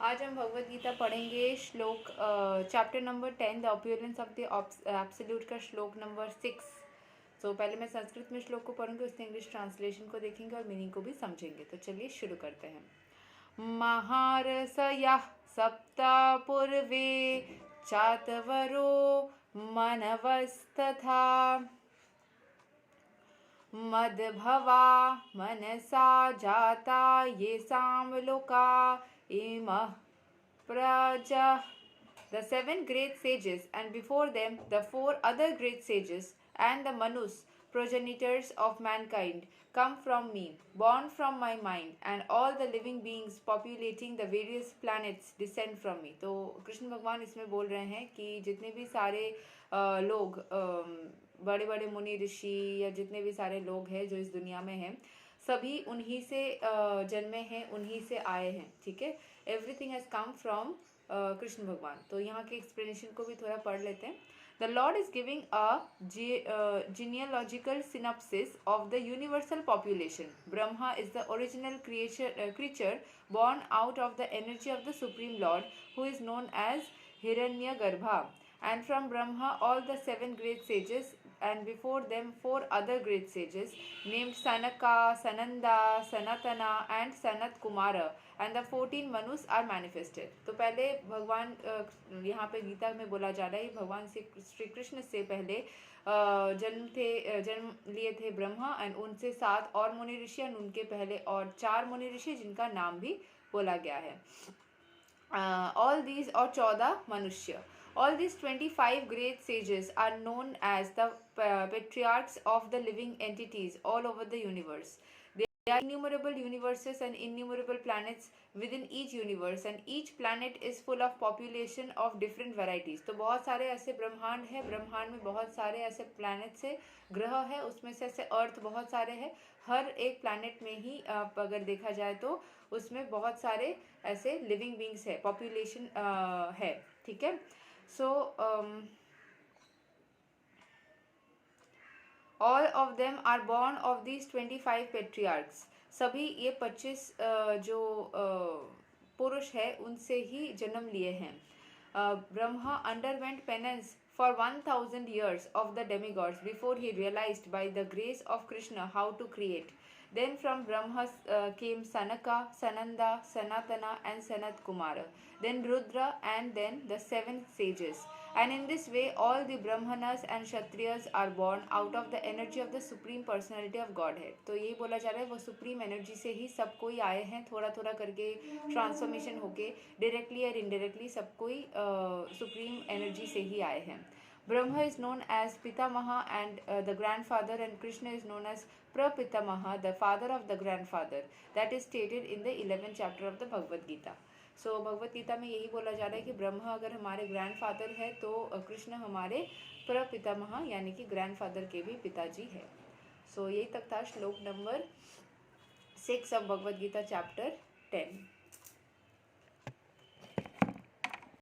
आज हम भगवत गीता पढ़ेंगे श्लोक chapter number 10 the appearance of the absolute का श्लोक नंबर 6। तो पहले मैं संस्कृत में श्लोक को पढ़ूंगी, उसके इंग्लिश ट्रांसलेशन को देखेंगे और मीनिंग को भी समझेंगे। तो चलिए शुरू करते हैं। महारसयः सप्त पूर्वे चातवरो मनवस्तथा मद्भवा मनसा जाता येषां लोका imah praja. The 7 great sages, and before them the 4 other great sages, and the manus, progenitors of mankind, come from me, born from my mind, and all the living beings populating the various planets descend from me. तो कृष्ण भगवान इसमें बोल रहे हैं कि जितने भी सारे लोग बड़े बड़े मुनि ऋषि या जितने भी सारे लोग हैं जो इस दुनिया में हैं, सभी उन्हीं से जन्मे हैं, उन्हीं से आए हैं। ठीक है, everything has come from Krishna भगवान। तो यहाँ के एक्सप्लेनेशन को भी थोड़ा पढ़ लेते हैं। The Lord is giving a genealogical synopsis of the universal population. Brahma is the original creature born out of the energy of the Supreme Lord, who is known as Hiranyagarbha. And from Brahma all the 7 great sages, and before them 4 other great sages named Sanaka, Sananda, Sanatana and Sanat Kumara, and the 14 Manus are manifested. तो पहले भगवान यहाँ पे गीता में बोला जा रहा है, भगवान श्री कृष्ण से पहले जन्म लिए थे ब्रह्मा, एंड उनसे 7 और मुनि ऋषि, और उनके पहले और 4 मुनि ऋषि जिनका नाम भी बोला गया है। All these और 14 मनुष्य, all these 25 great sages are known as the patriarchs of the living entities all over the universe. There are innumerable universes and innumerable planets within each universe, and each planet is full of population of different varieties. तो बहुत सारे ऐसे ब्रह्मांड है, ब्रह्मांड में बहुत सारे ऐसे प्लैनेट्स है, ग्रह है, उसमें से ऐसे अर्थ बहुत सारे हैं। हर एक प्लैनेट में ही अगर देखा जाए तो उसमें बहुत सारे ऐसे लिविंग बींग्स है, पॉपुलेशन है। ठीक है, so all of them are born of these 25 patriarchs. सभी ये 25 जो पुरुष है उनसे ही जन्म लिए हैं। Brahma underwent penance for 1000 years of the demigods before he realized by the grace of Krishna how to create. Then from Brahma came Sanaka, Sananda, Sanatana and Sanat Kumara, then Rudra, and then the 7 sages. And in this way all the Brahmanas and Kshatriyas are born out of the energy of the Supreme Personality of Godhead. तो यही बोला जा रहा है, वो supreme energy से ही सब कोई आए हैं, थोड़ा थोड़ा करके ट्रांसफॉर्मेशन होके डायरेक्टली और इनडायरेक्टली सब कोई सुप्रीम एनर्जी से ही आए हैं। Brahma is known as Pitamaha and the grandfather, and Krishna is known as Prapitamaha, the father of the grandfather. That is stated in the 11th chapter of the Bhagavad Gita. So Bhagavad Gita में यही बोला जा रहा है कि ब्रह्मा अगर हमारे grandfather है तो कृष्ण हमारे प्रपितामह यानी कि ग्रैंडफादर के भी पिताजी है। सो यही तक था श्लोक number 6 of Bhagavad Gita chapter 10।